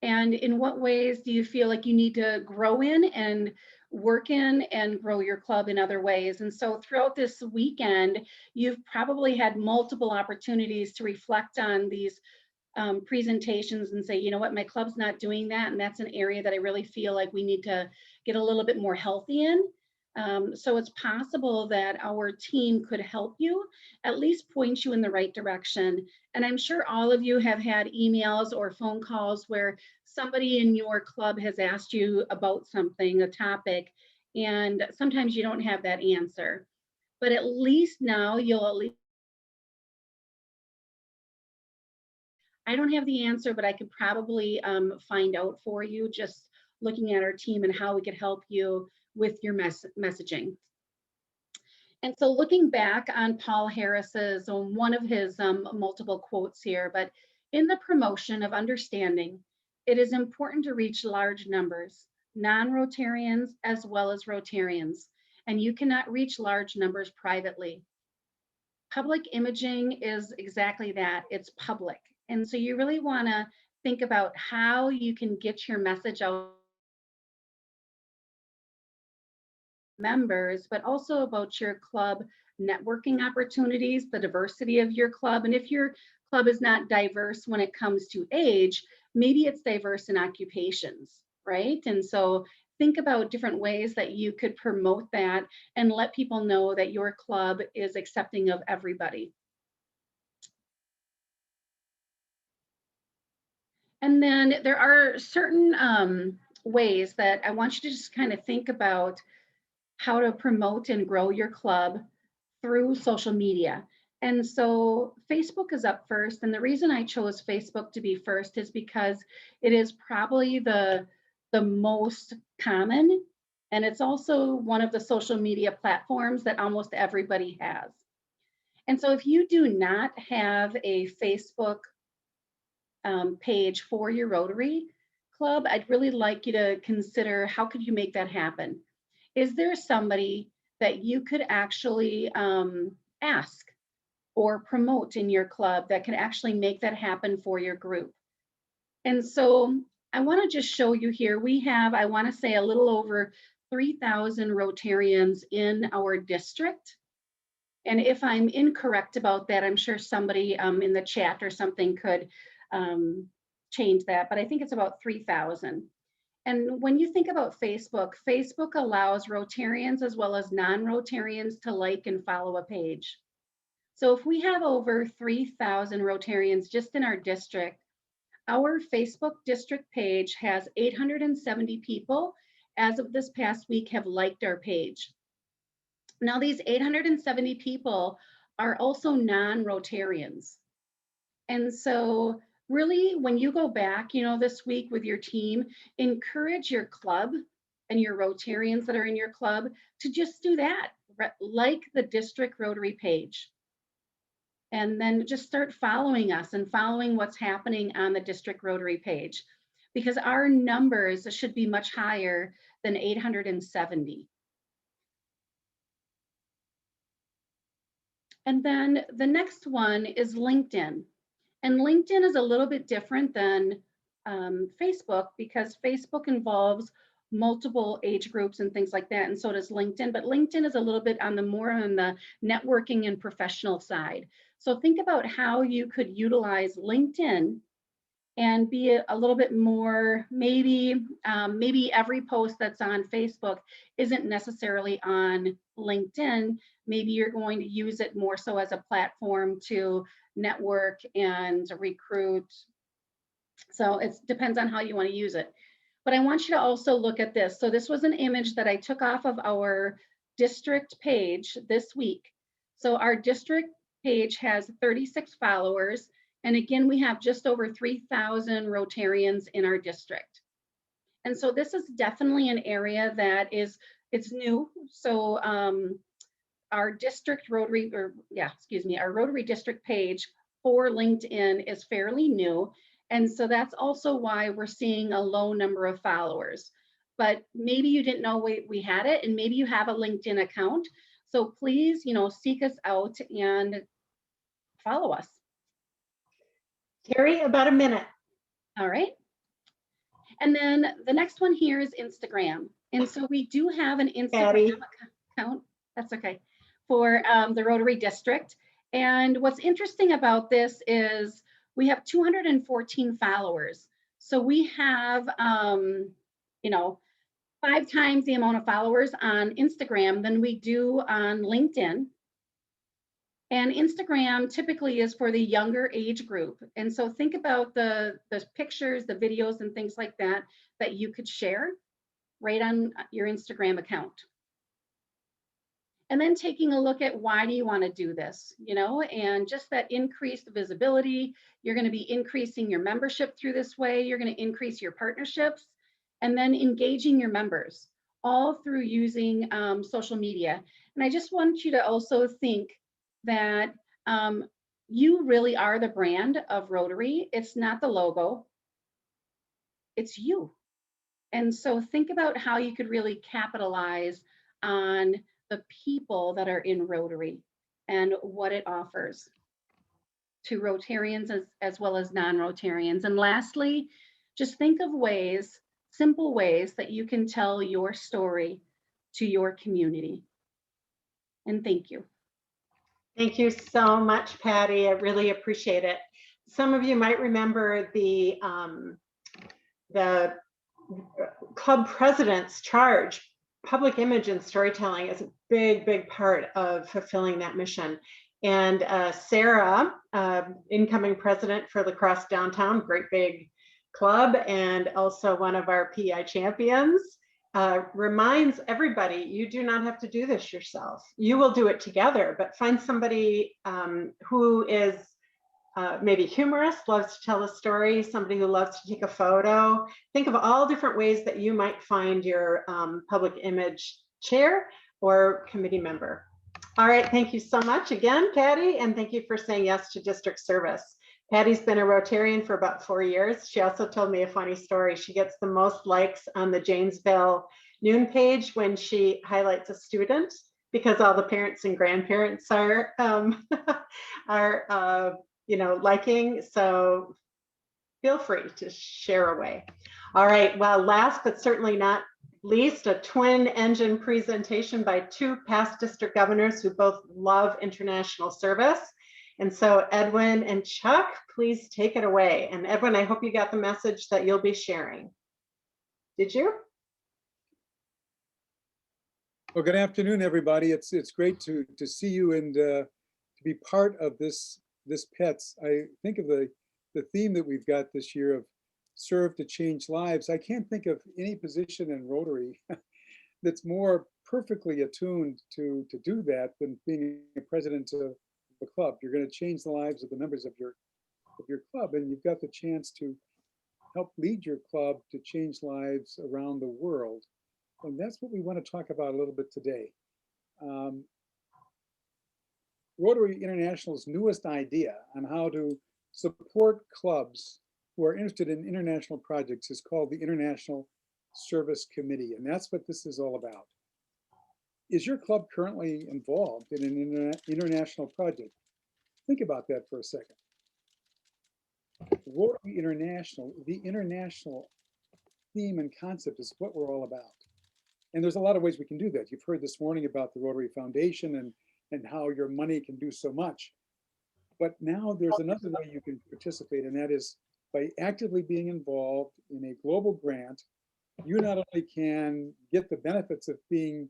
And in what ways do you feel like you need to grow in and work in and grow your club in other ways? And so throughout this weekend, you've probably had multiple opportunities to reflect on these presentations and say, you know what, my club's not doing that. And that's an area that I really feel like we need to get a little bit more healthy in. So it's possible that our team could help you, at least point you in the right direction. And I'm sure all of you have had emails or phone calls where somebody in your club has asked you about something, a topic, and sometimes you don't have that answer. But at least now you'll at least, I don't have the answer, but I could probably find out for you just looking at our team and how we could help you with your messaging. And so looking back on Paul Harris's, one of his multiple quotes here, but in the promotion of understanding, it is important to reach large numbers, non-Rotarians as well as Rotarians, and you cannot reach large numbers privately. Public imaging is exactly that, it's public. And so you really wanna think about how you can get your message out members, but also about your club networking opportunities, the diversity of your club. And if your club is not diverse when it comes to age, maybe it's diverse in occupations, right? And so think about different ways that you could promote that and let people know that your club is accepting of everybody. And then there are certain ways that I want you to just kind of think about how to promote and grow your club through social media. And so Facebook is up first. And the reason I chose Facebook to be first is because it is probably the most common. And it's also one of the social media platforms that almost everybody has. And so if you do not have a Facebook page for your Rotary Club, I'd really like you to consider how could you make that happen? Is there somebody that you could actually ask or promote in your club that can actually make that happen for your group? And so I want to just show you here, we have, I want to say, a little over 3,000 Rotarians in our district. And if I'm incorrect about that, I'm sure somebody in the chat or something could change that, but I think it's about 3,000. And when you think about Facebook, Facebook allows Rotarians as well as non-Rotarians to like and follow a page. So if we have over 3,000 Rotarians just in our district, our Facebook district page has 870 people as of this past week have liked our page. Now these 870 people are also non-Rotarians. And so really, when you go back, this week with your team, encourage your club and your Rotarians that are in your club to just do that, like the district Rotary page. And then just start following us and following what's happening on the district Rotary page, because our numbers should be much higher than 870. And then the next one is LinkedIn. And LinkedIn is a little bit different than Facebook, because Facebook involves multiple age groups and things like that, and so does LinkedIn. But LinkedIn is a little bit more on the networking and professional side. So think about how you could utilize LinkedIn and be a little bit more, maybe every post that's on Facebook isn't necessarily on LinkedIn. Maybe you're going to use it more so as a platform to network and recruit. So it depends on how you want to use it. But I want you to also look at this. So this was an image that I took off of our district page this week. So our district page has 36 followers. And again, we have just over 3,000 Rotarians in our district. And so this is definitely an area that it's new. So our district Rotary, our Rotary district page for LinkedIn is fairly new. And so that's also why we're seeing a low number of followers. But maybe you didn't know we had it, and maybe you have a LinkedIn account. So please, seek us out and follow us. Terry, about a minute. All right. And then the next one here is Instagram. And so we do have an Instagram account. That's okay. For the Rotary District. And what's interesting about this is we have 214 followers. So we have, 5 times the amount of followers on Instagram than we do on LinkedIn. And Instagram typically is for the younger age group. And so think about the pictures, the videos, and things like that you could share right on your Instagram account. And then taking a look at why do you want to do this, and just that increased visibility. You're going to be increasing your membership through this way. You're going to increase your partnerships, and then engaging your members. all through using social media. And I just want you to also think that you really are the brand of Rotary. It's not the logo, it's you. And so think about how you could really capitalize on the people that are in Rotary and what it offers to Rotarians as well as non-Rotarians. And lastly, just think of ways, simple ways that you can tell your story to your community. And thank you. Thank you so much, Patty. I really appreciate it. Some of you might remember the club president's charge. Public image and storytelling is a big, big part of fulfilling that mission. And Sarah, incoming president for Lacrosse Downtown, great big club, and also one of our PI champions, reminds everybody, you do not have to do this yourself. You will do it together, but find somebody who is maybe humorous, loves to tell a story, somebody who loves to take a photo. Think of all different ways that you might find your public image chair or committee member. All right, thank you so much again, Patty, and thank you for saying yes to district service. Patty's been a Rotarian for about 4 years. She also told me a funny story. She gets the most likes on the Janesville Noon page when she highlights a student, because all the parents and grandparents are liking. So feel free to share away. All right, well, last but certainly not least, a twin engine presentation by 2 past district governors who both love international service. And so Edwin and Chuck, please take it away. And Edwin, I hope you got the message that you'll be sharing. Did you? Well, good afternoon, everybody. It's great to see you and to be part of this PETS. I think of the theme that we've got this year of serve to change lives. I can't think of any position in Rotary that's more perfectly attuned to do that than being a president of a club. You're going to change the lives of the members of your club, and you've got the chance to help lead your club to change lives around the world. And that's what we want to talk about a little bit today. Rotary International's newest idea on how to support clubs who are interested in international projects is called the International Service Committee. And that's what this is all about. Is your club currently involved in an international project? Think about that for a second. Rotary International, the international theme and concept is what we're all about. And there's a lot of ways we can do that. You've heard this morning about the Rotary Foundation and how your money can do so much. But now there's another way you can participate, and that is by actively being involved in a global grant. You not only can get the benefits of being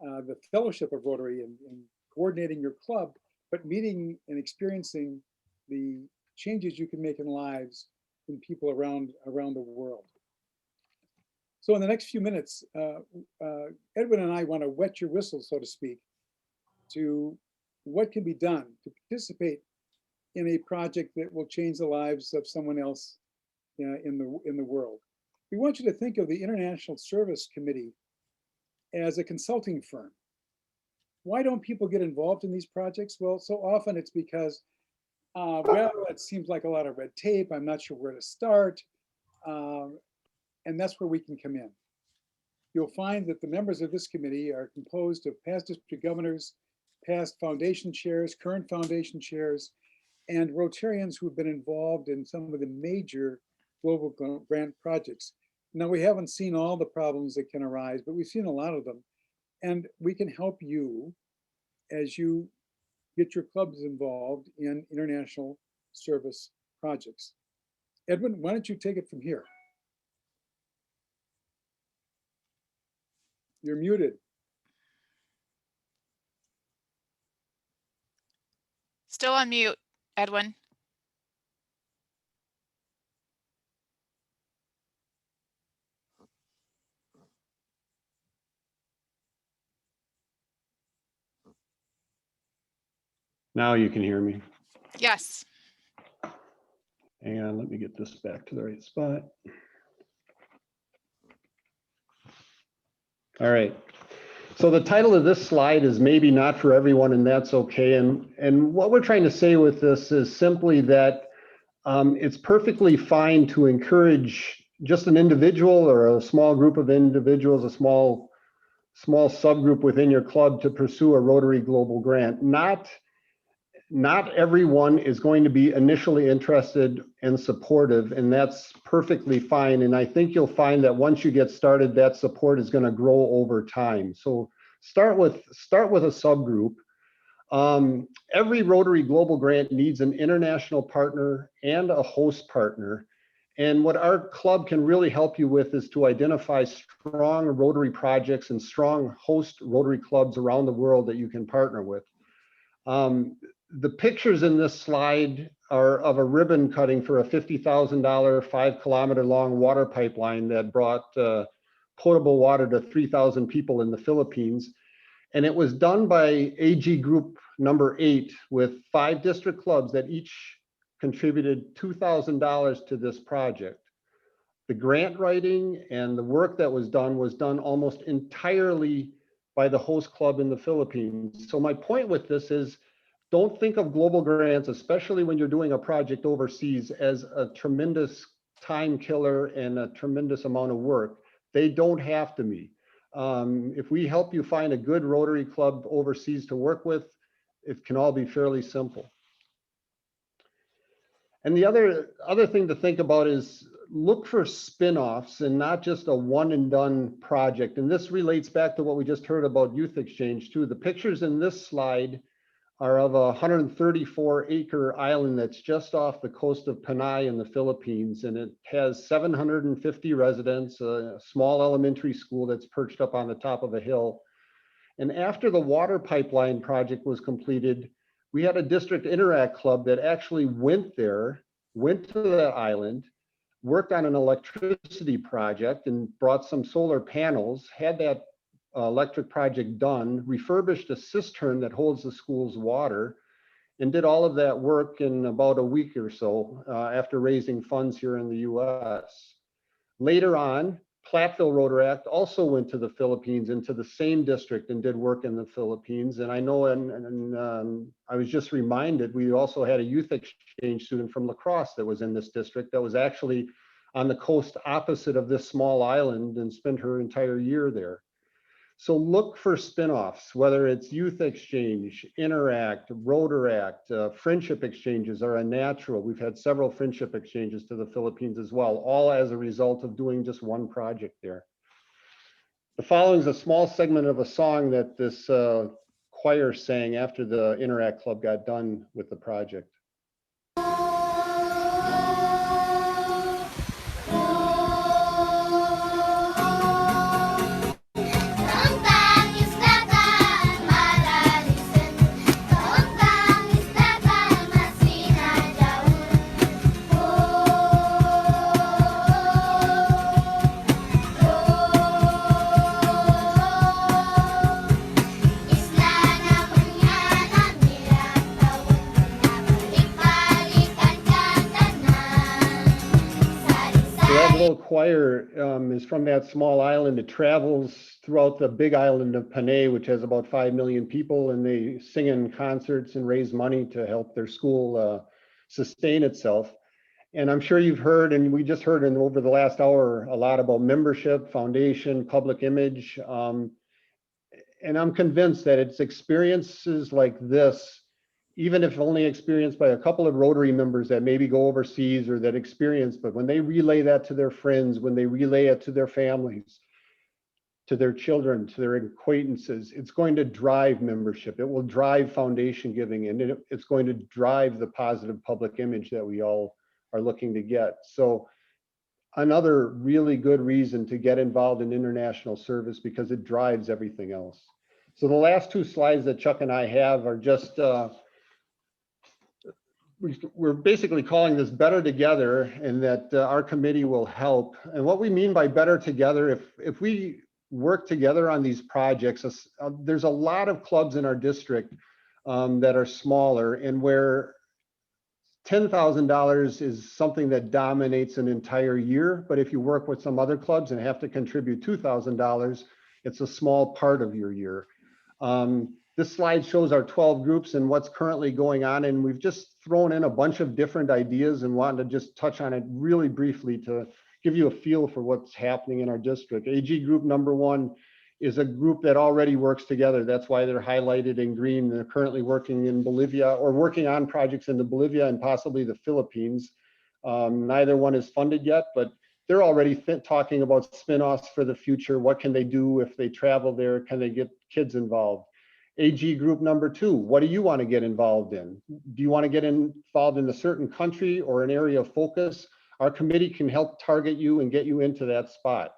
the fellowship of Rotary and coordinating your club, but meeting and experiencing the changes you can make in lives in people around the world. So in the next few minutes, Edwin and I want to wet your whistle, so to speak, to what can be done to participate in a project that will change the lives of someone else in the world. We want you to think of the International Service Committee as a consulting firm. Why don't people get involved in these projects? Well, so often it's because, well, it seems like a lot of red tape. I'm not sure where to start. And that's where we can come in. You'll find that the members of this committee are composed of past district governors, past foundation chairs, current foundation chairs, and Rotarians who have been involved in some of the major global grant projects. Now, we haven't seen all the problems that can arise, but we've seen a lot of them. And we can help you as you get your clubs involved in international service projects. Edwin, why don't you take it from here? You're muted. Still on mute, Edwin. Now you can hear me. Yes. Hang on, let me get this back to the right spot. All right. So the title of this slide is maybe not for everyone, and that's okay. And what we're trying to say with this is simply that it's perfectly fine to encourage just an individual or a small group of individuals, a small subgroup within your club to pursue a Rotary Global Grant. Not everyone is going to be initially interested and supportive, and that's perfectly fine. And I think you'll find that once you get started, that support is going to grow over time. So start with a subgroup. Every Rotary Global Grant needs an international partner and a host partner. And what our club can really help you with is to identify strong Rotary projects and strong host Rotary clubs around the world that you can partner with. The pictures in this slide are of a ribbon cutting for a $50,000, 5 kilometer long water pipeline that brought potable water to 3,000 people in the Philippines. And it was done by AG Group number 8 with 5 district clubs that each contributed $2,000 to this project. The grant writing and the work that was done almost entirely by the host club in the Philippines. So my point with this is, don't think of global grants, especially when you're doing a project overseas, as a tremendous time killer and a tremendous amount of work. They don't have to be. If we help you find a good Rotary club overseas to work with, it can all be fairly simple. And the other thing to think about is look for spin-offs and not just a one and done project. And this relates back to what we just heard about youth exchange too. The pictures in this slide are of a 134-acre island that's just off the coast of Panay in the Philippines, and it has 750 residents, a small elementary school that's perched up on the top of a hill. And after the water pipeline project was completed, we had a district interact club that actually went to that island, worked on an electricity project and brought some solar panels, had that electric project done, refurbished a cistern that holds the school's water, and did all of that work in about a week or so after raising funds here in the US. Later on, Platteville Rotaract also went to the Philippines into the same district and did work in the Philippines. And I know, I was just reminded, we also had a youth exchange student from La Crosse that was in this district that was actually on the coast opposite of this small island and spent her entire year there. So look for spin-offs, whether it's youth exchange, interact, Rotaract, friendship exchanges are a natural. We've had several friendship exchanges to the Philippines as well, all as a result of doing just one project there. The following is a small segment of a song that this choir sang after the Interact Club got done with the project. Choir is from that small island. It travels throughout the big island of Panay, which has about 5 million people, and they sing in concerts and raise money to help their school sustain itself. And I'm sure you've heard, and we just heard over the last hour, a lot about membership, foundation, public image. And I'm convinced that it's experiences like this, even if only experienced by a couple of Rotary members that maybe go overseas or that experience, but when they relay that to their friends, when they relay it to their families, to their children, to their acquaintances, it's going to drive membership. It will drive foundation giving, and it's going to drive the positive public image that we all are looking to get. So another really good reason to get involved in international service, because it drives everything else. So the last 2 slides that Chuck and I have are just, we're basically calling this Better Together, and that our committee will help. And what we mean by better together, if we work together on these projects, there's a lot of clubs in our district that are smaller, and where $10,000 is something that dominates an entire year. But if you work with some other clubs and have to contribute $2,000, It's a small part of your year. This slide shows our 12 groups and what's currently going on. And we've just thrown in a bunch of different ideas and wanted to just touch on it really briefly to give you a feel for what's happening in our district. AG group number 1 is a group that already works together. That's why they're highlighted in green. They're currently working in Bolivia or working on projects in the Bolivia and possibly the Philippines. Neither one is funded yet, but they're already talking about spin-offs for the future. What can they do if they travel there? Can they get kids involved? AG group number 2, what do you want to get involved in? Do you want to get involved in a certain country or an area of focus? Our committee can help target you and get you into that spot.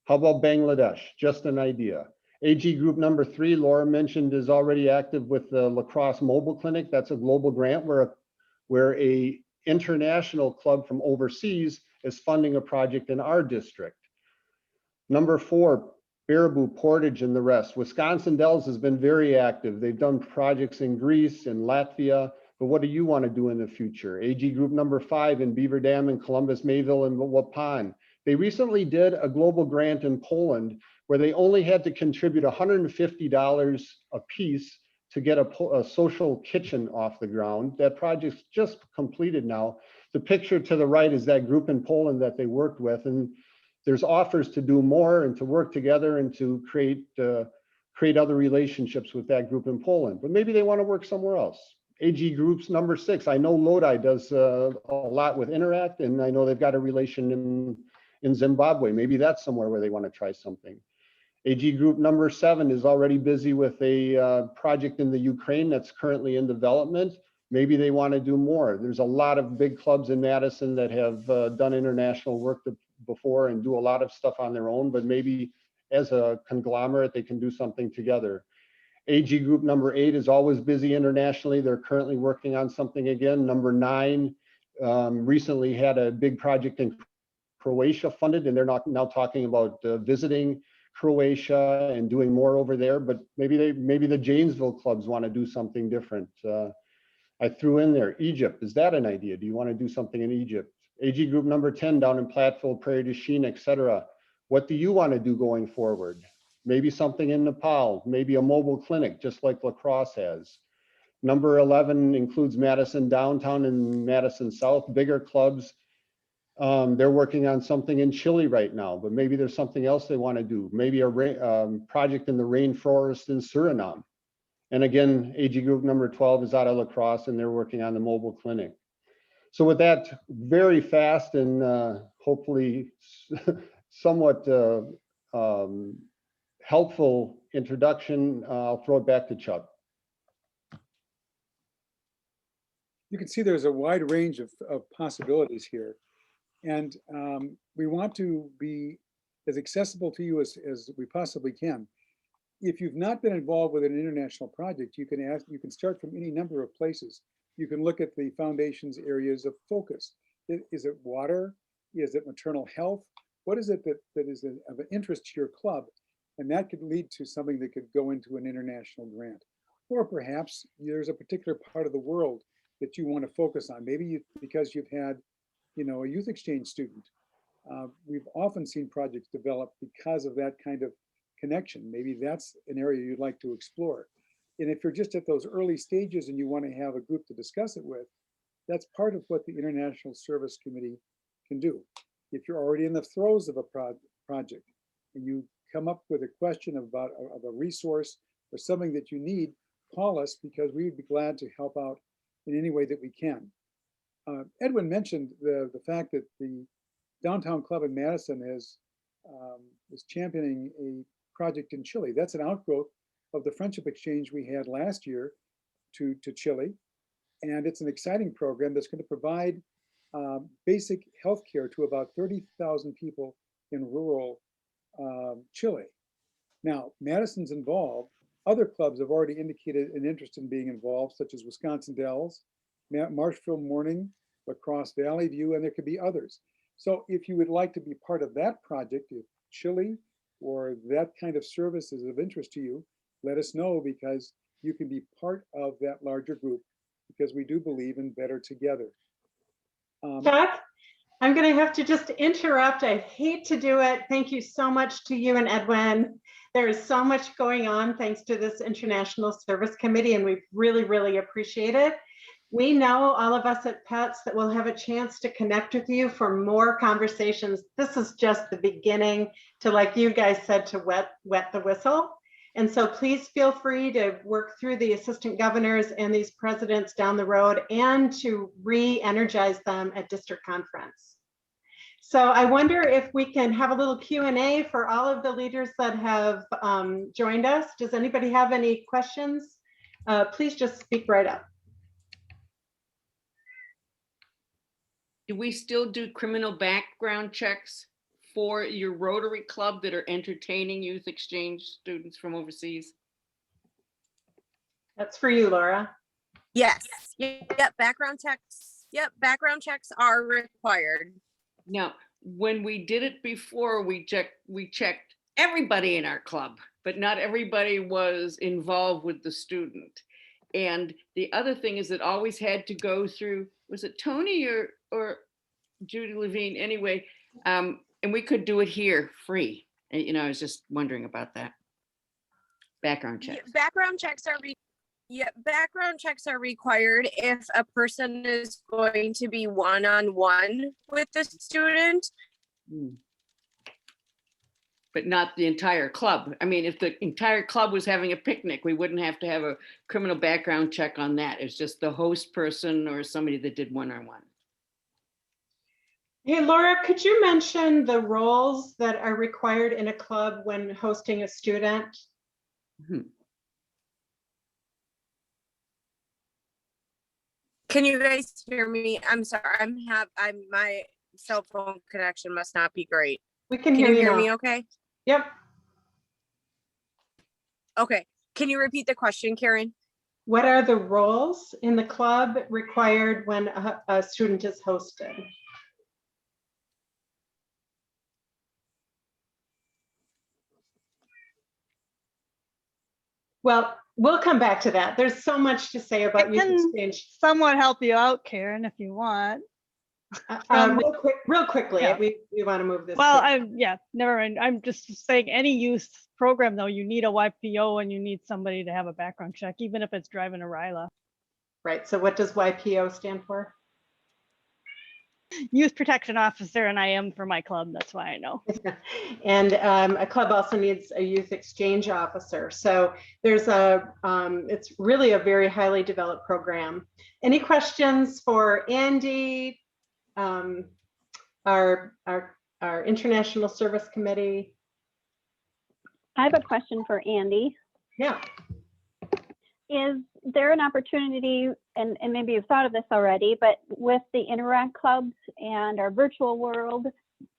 How about Bangladesh? Just an idea. AG group number 3, Laura mentioned, is already active with the Lacrosse Mobile Clinic. That's a global grant where a international club from overseas is funding a project in our district. Number 4, Baraboo, Portage, and the rest. Wisconsin Dells has been very active. They've done projects in Greece and Latvia, but what do you want to do in the future? AG group number 5 in Beaver Dam and Columbus, Mayville, and Waupun. They recently did a global grant in Poland where they only had to contribute $150 a piece to get a social kitchen off the ground. That project's just completed now. The picture to the right is that group in Poland that they worked with, and there's offers to do more and to work together and to create other relationships with that group in Poland. But maybe they want to work somewhere else. AG groups number 6. I know Lodi does a lot with Interact, and I know they've got a relation in Zimbabwe. Maybe that's somewhere where they want to try something. AG group number 7 is already busy with a project in the Ukraine that's currently in development. Maybe they want to do more. There's a lot of big clubs in Madison that have done international work before and do a lot of stuff on their own, but maybe as a conglomerate, they can do something together. AG group number 8 is always busy internationally. They're currently working on something again. Number 9 recently had a big project in Croatia funded, and they're now talking about visiting Croatia and doing more over there, but maybe the Janesville clubs want to do something different. I threw in there Egypt. Is that an idea? Do you want to do something in Egypt? AG group number 10 down in Platteville, Prairie du Chien, etc. What do you want to do going forward? Maybe something in Nepal, maybe a mobile clinic, just like Lacrosse has. Number 11 includes Madison Downtown and Madison South, bigger clubs. They're working on something in Chile right now, but maybe there's something else they want to do. Maybe a project in the rainforest in Suriname. And again, AG group number 12 is out of Lacrosse, and they're working on the mobile clinic. So with that very fast and hopefully somewhat helpful introduction, I'll throw it back to Chuck. You can see there's a wide range of possibilities here. And we want to be as accessible to you as we possibly can. If you've not been involved with an international project, you can start from any number of places. You can look at the foundation's areas of focus. Is it water? Is it maternal health? What is it that is of interest to your club? And that could lead to something that could go into an international grant. Or perhaps there's a particular part of the world that you want to focus on. Maybe because you've had, a youth exchange student. We've often seen projects develop because of that kind of connection. Maybe that's an area you'd like to explore. And if you're just at those early stages and you want to have a group to discuss it with, that's part of what the International Service Committee can do. If you're already in the throes of a project and you come up with a question of a resource or something that you need, call us, because we would be glad to help out in any way that we can. Edwin mentioned the fact that the Downtown Club in Madison is championing a project in Chile. That's an outgrowth of the friendship exchange we had last year to Chile. And it's an exciting program that's going to provide basic health care to about 30,000 people in rural Chile. Now, Madison's involved. Other clubs have already indicated an interest in being involved, such as Wisconsin Dells, Marshfield Morning, Lacrosse Valley View, and there could be others. So if you would like to be part of that project, if Chile or that kind of service is of interest to you, let us know, because you can be part of that larger group, because we do believe in better together. Chuck, I'm going to have to just interrupt. I hate to do it. Thank you so much to you and Edwin. There is so much going on thanks to this International Service Committee, and we really, really appreciate it. We know, all of us at PETS, that we'll have a chance to connect with you for more conversations. This is just the beginning to, like you guys said, to wet the whistle. And so please feel free to work through the assistant governors and these presidents down the road and to re-energize them at district conference. So I wonder if we can have a little Q&A for all of the leaders that have joined us. Does anybody have any questions? Please just speak right up. Do we still do criminal background checks for your Rotary Club that are entertaining youth exchange students from overseas? That's for you, Laura. Yes. Yep. Background checks. Yep. Background checks are required. Now, when we did it before, we checked everybody in our club, but not everybody was involved with the student. And the other thing is it always had to go through, was it Tony or Judy Levine? Anyway, and we could do it here free. And, you know, I was just wondering about that. Background checks. Background checks are background checks are required if a person is going to be one-on-one with the student. But not the entire club. I mean, if the entire club was having a picnic, we wouldn't have to have a criminal background check on that. It's just the host person or somebody that did one-on-one. Hey, Laura, could you mention the roles that are required in a club when hosting a student? Can you guys hear me? I'm sorry. My cell phone connection must not be great. We can Can hear you hear now. me okay? Yep. Okay. Can you repeat the question, Karen? What are the roles in the club required when a student is hosted? Well, we'll come back to that. There's so much to say about youth exchange. Somewhat help you out, Karen, if you want. Real quickly, Yeah. we want to move this. Well, quickly. never mind. I'm just saying any youth program though, you need a YPO and you need somebody to have a background check, even if it's driving a RILA. Right. So what does YPO stand for? Youth Protection Officer, and I am for my club. That's why I know. And a club also needs a youth exchange officer. So there's it's really a very highly developed program. Any questions for Andy, our International Service Committee? I have a question for Andy. Yeah. Is there an opportunity, and maybe you've thought of this already, but with the Interact clubs and our virtual world,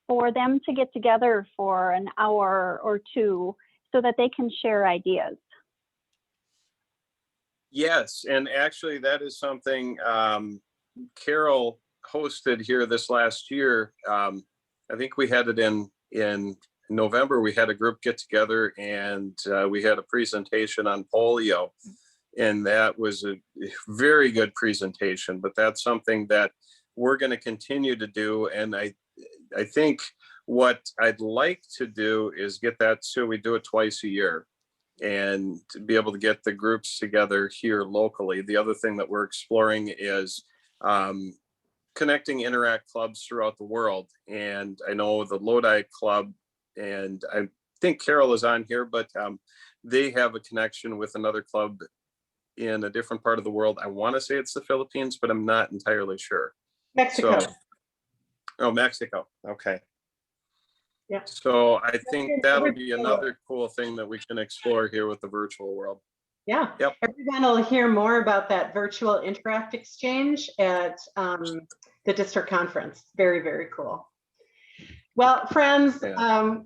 for them to get together for an hour or two so that they can share ideas? Yes, and actually that is something Carol hosted here this last year. I think we had it in November. We had a group get together and we had a presentation on polio. And that was a very good presentation, but that's something that we're going to continue to do. And I think what I'd like to do is get that so we do it twice a year and to be able to get the groups together here locally. The other thing that we're exploring is connecting Interact clubs throughout the world. And I know the Lodi Club, and I think Carol is on here, but they have a connection with another club in a different part of the world. I want to say it's the Philippines, but I'm not entirely sure. Mexico. Oh, Mexico. Okay. Yeah. So I think that'll be another cool thing that we can explore here with the virtual world. Yeah. Yep. Everyone will hear more about that virtual Interact exchange at the district conference. Very, very cool. Well, friends,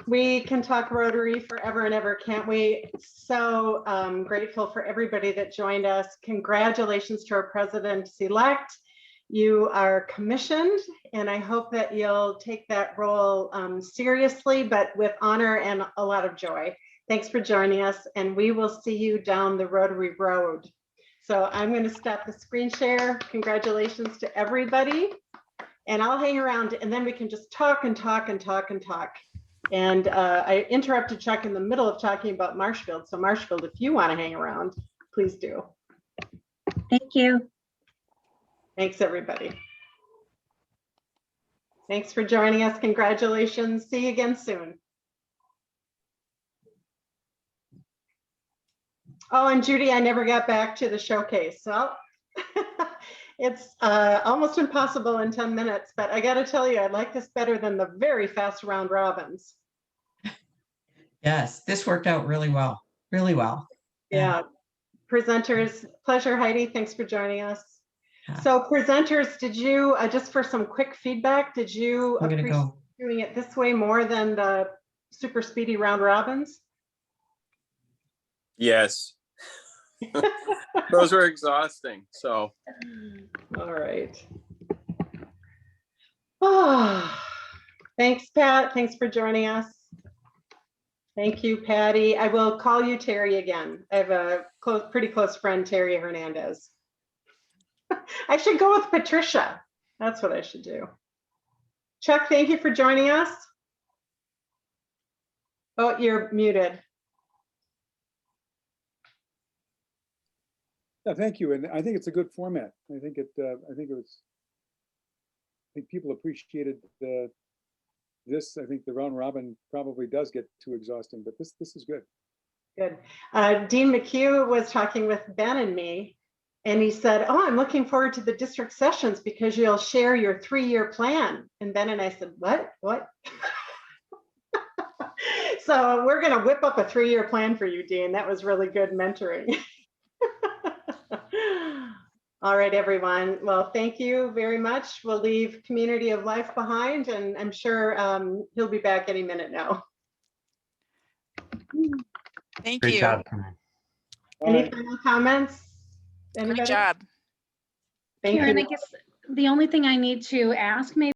we can talk Rotary forever and ever, can't we? So grateful for everybody that joined us. Congratulations to our president-elect. You are commissioned, and I hope that you'll take that role seriously, but with honor and a lot of joy. Thanks for joining us, and we will see you down the Rotary Road. So I'm going to stop the screen share. Congratulations to everybody. and I'll hang around, and then we can just talk and talk and talk and talk. And I interrupted Chuck in the middle of talking about Marshfield. So Marshfield, if you want to hang around, please do. Thank you. Thanks, everybody. Thanks for joining us. Congratulations. See you again soon. Oh, and Judy, I never got back to the showcase. So it's almost impossible in 10 minutes, but I got to tell you, I like this better than the very fast round robins. Yes, this worked out really well, really well. Yeah. Presenters, pleasure, Heidi. Thanks for joining us. Yeah. So presenters, did you, just for some quick feedback, did you I'm gonna appreciate go. doing it this way more than the super speedy round robins? Yes. Those were exhausting. So. All right. Oh, thanks, Pat. Thanks for joining us. Thank you, Patty. I will call you Terry again. I have a pretty close friend, Terry Hernandez. I should go with Patricia. That's what I should do. Chuck, thank you for joining us. Oh, you're muted. Yeah, thank you. And I think it's a good format. I think people appreciated this. I think the round robin probably does get too exhausting, but this is good. Good. Dean McHugh was talking with Ben and me, and he said, "Oh, I'm looking forward to the district sessions because you'll share your 3-year plan." And Ben and I said, "What? What?" So we're going to whip up a 3-year plan for you, Dean. That was really good mentoring. All right, everyone. Well, thank you very much. We'll leave Community of Life behind, and I'm sure he'll be back any minute now. Thank Great you. job. Any final comments? Anybody? Great job. Thank Karen, you. I guess the only thing I need to ask maybe